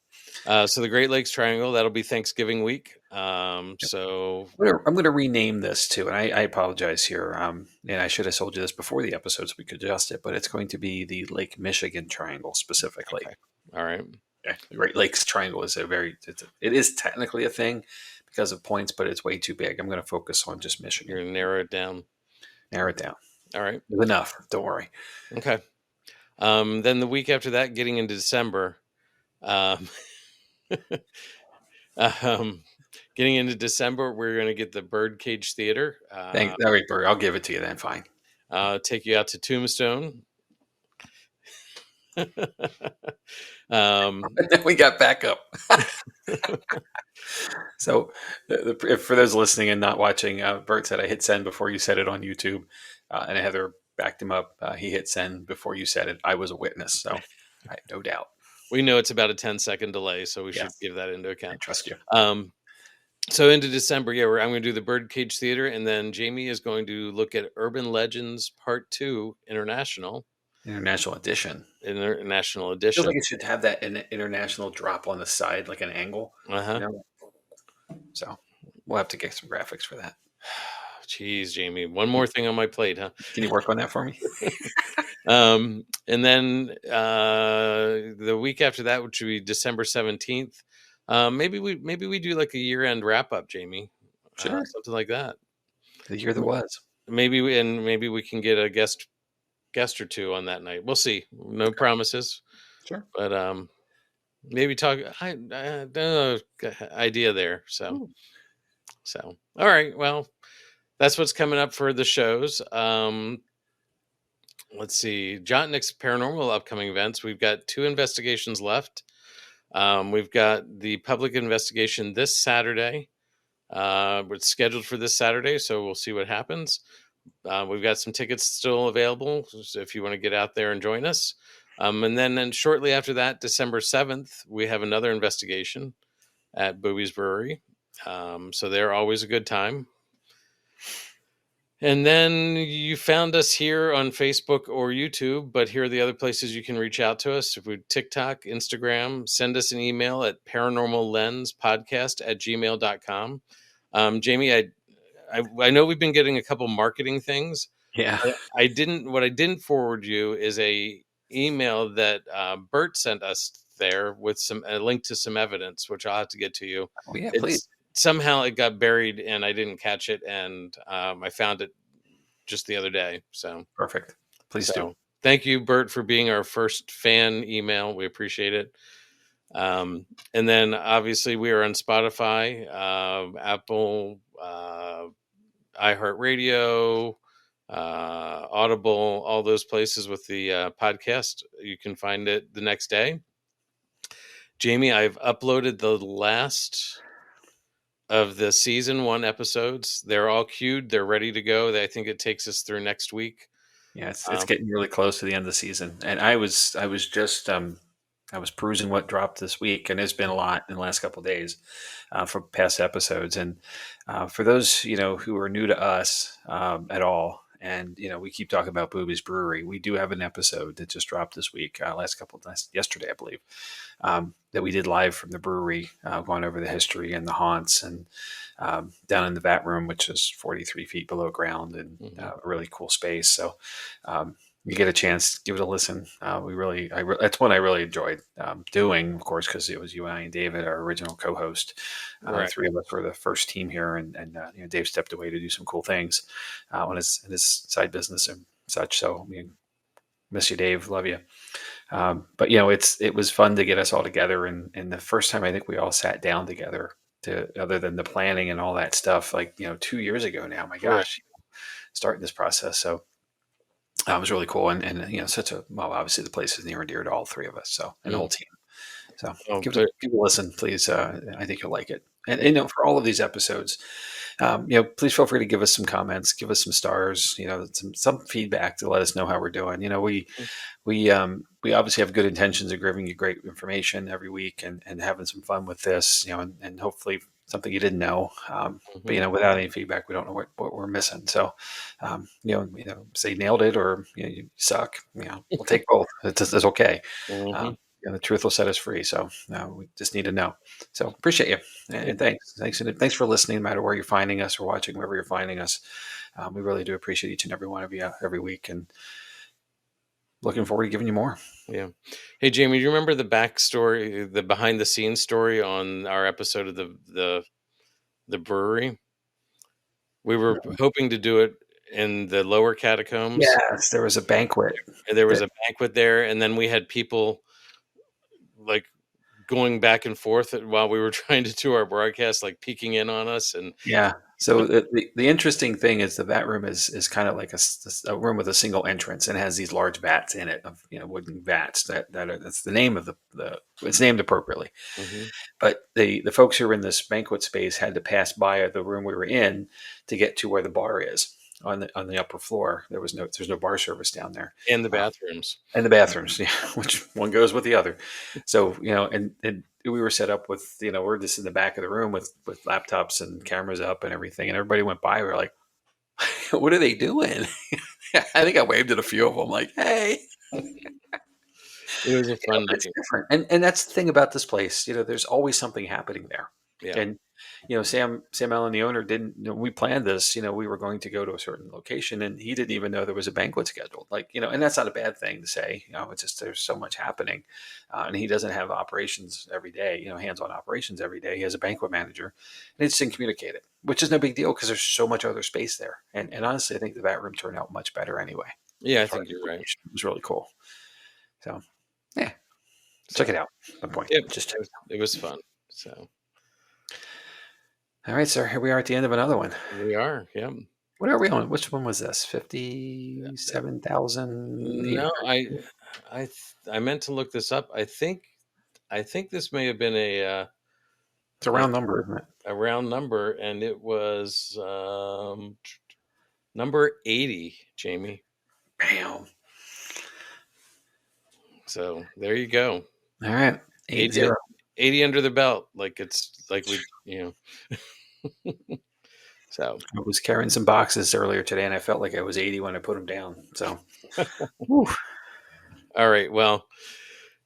yeah. So the Great Lakes Triangle, that'll be Thanksgiving week. Yep. So I'm gonna rename this too, and I apologize here. And I should have told you this before the episode so we could adjust it, but it's going to be the Lake Michigan Triangle specifically. okay. All right. Okay. The Great Lakes Triangle is it is technically a thing because of points, but it's way too big. I'm going to focus on just You're Michigan. gonna narrow it down. Narrow it down. All right. There's enough. Don't worry. Okay. Then the week after that, getting into December, um, getting into December, we're going to get the Birdcage Theater. Thanks. All right, Bert. I'll give it to you then. Fine. Take you out to Tombstone. Then we got backup. So, for those listening and not watching, Bert said I hit send before you said it on YouTube, and Heather backed him up. He hit send before you said it. I was a witness, so I have no doubt. We know it's about a 10-second delay, so we should Yes, give that into I account. trust you. So into December, yeah, I'm going to do the Birdcage Theater, and then Jamie is going to look at Urban Legends Part 2 International. International edition. International Feels Edition. like it should have that international drop on the side, like an angle. Uh-huh. So we'll have to get some graphics for that. Jeez, Jamie, one more thing on my plate, huh? Can you work on that for me? And then the week after that, which would be December 17th, maybe we do like a year-end wrap-up, Jamie. Sure. Something like that. The year that was. Maybe we can get a guest or two on that night. We'll see. No promises, Sure. but maybe talk. I don't know, idea there. So all right. Well, that's what's coming up for the shows. Let's see. John Nick's Paranormal upcoming events. We've got 2 investigations left. We've got the public investigation this Saturday. It's scheduled for this Saturday, so we'll see what happens. We've got some tickets still available, so if you want to get out there and join us. And then shortly after that, December 7th, we have another investigation at Bowie's Brewery. So they're always a good time. And then you found us here on Facebook or YouTube, but here are the other places you can reach out to us. If we TikTok, Instagram, send us an email at paranormallenspodcast@gmail.com. Jamie, I know we've been getting a couple marketing things. Yeah. What I didn't forward you is a email that Bert sent us there with a link to some evidence, which I'll have to get to you. Oh, yeah, please. It's somehow it got buried and I didn't catch it, and I found it just the other day. Perfect. Please do. So thank you, Bert, for being our first fan email. We appreciate it. And then obviously we are on Spotify, Apple, iHeartRadio, Audible, all those places with the podcast. You can find it the next day. Jamie, I've uploaded the last of the season 1 episodes. They're all queued. They're ready to go. I think it takes us through next week. Yeah, it's getting really close to the end of the season, and I was just I was perusing what dropped this week, and there's been a lot in the last couple of days from past episodes. And for those who are new to us at all, and we keep talking about Booby's Brewery, we do have an episode that just dropped this week, yesterday, I believe, that we did live from the brewery, going over the history and the haunts, and down in the vat room, which is 43 feet below ground, and a really cool space. So you get a chance, give it a listen. That's one I really enjoyed doing, of course, because it was you and I and David, our original co-host. Right. Three of us were the first team here, and Dave stepped away to do some cool things on his side business and such. So miss you, Dave. Love you. But it was fun to get us all together, and the first time I think we all sat down together, other than the planning and all that stuff, like 2 years ago now. My Right. gosh, starting this process. So it was really cool, and obviously the place is near and dear to all three of us, so, and the whole team. So give it a listen, please. I think you'll like it. And for all of these episodes, please feel free to give us some comments, give us some stars, some feedback to let us know how we're doing. We obviously have good intentions of giving you great information every week, and having some fun with this, and hopefully something you didn't know. But without any feedback, we don't know what we're missing. So, say nailed it, or you suck. We'll take both. It's okay. The truth will set us free. So we just need to know. So appreciate you, and thanks for listening. No matter where you're finding us or watching, wherever you're finding us, we really do appreciate each and every one of you every week, and looking forward to giving you more. Yeah. Hey, Jamie, do you remember the backstory, the behind the scenes story on our episode of the brewery? We were hoping to do it in the lower catacombs. Yes, there was a banquet. There was a banquet there, and then we had people like going back and forth while we were trying to do our broadcast, like peeking in on us. And yeah. So the interesting thing is the vat room is kind of like a room with a single entrance, and has these large vats in it, of wooden vats that's the name of it's named appropriately. But the folks who were in this banquet space had to pass by the room we were in to get to where the bar is on the upper floor. There's no bar service down there. And the bathrooms. Yeah, which one goes with the other. So, and we were set up with, we're just in the back of the room with laptops and cameras up and everything. And everybody went by. We were like, what are they doing? I think I waved at a few of them like, hey. It was a fun night. It's different. And that's the thing about this place. There's always something happening there. Yeah. And, Sam Allen, the owner, didn't, we planned this, we were going to go to a certain location, and he didn't even know there was a banquet scheduled. And that's not a bad thing to say, it's just, there's so much happening. And he doesn't have operations every day, hands-on operations every day. He has a banquet manager, and it's didn't communicate it, which is no big deal because there's so much other space there. And honestly, I think the vat room turned out much better anyway. Yeah, I think you're right. It was really cool. So, yeah, check it out at some point. It was fun. So. All right, sir. Here we are at the end of another one. We are, yeah. What are we on? Which one was this? 57,000? No, I meant to look this up. I think this may have been it's a round number, isn't it? A round number, and it was Number 80, Jamie. Bam. So there you go. All right. 80, 8-0. 80 under the belt. Like it's like so. I was carrying some boxes earlier today, and I felt like I was 80 when I put them down. So, whew. All right. Well,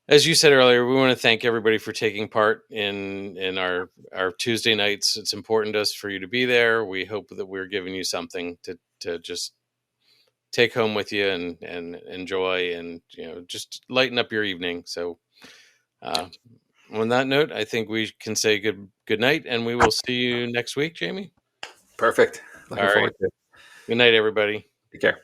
as you said earlier, we want to thank everybody for taking part in our Tuesday nights. It's important to us for you to be there. We hope that we're giving you something to just take home with you and enjoy, and just lighten up your evening. So uh, on that note, I think we can say good night, and we will see you next week, Jamie. Perfect. All Looking right. forward to it. Good night, everybody. Take care.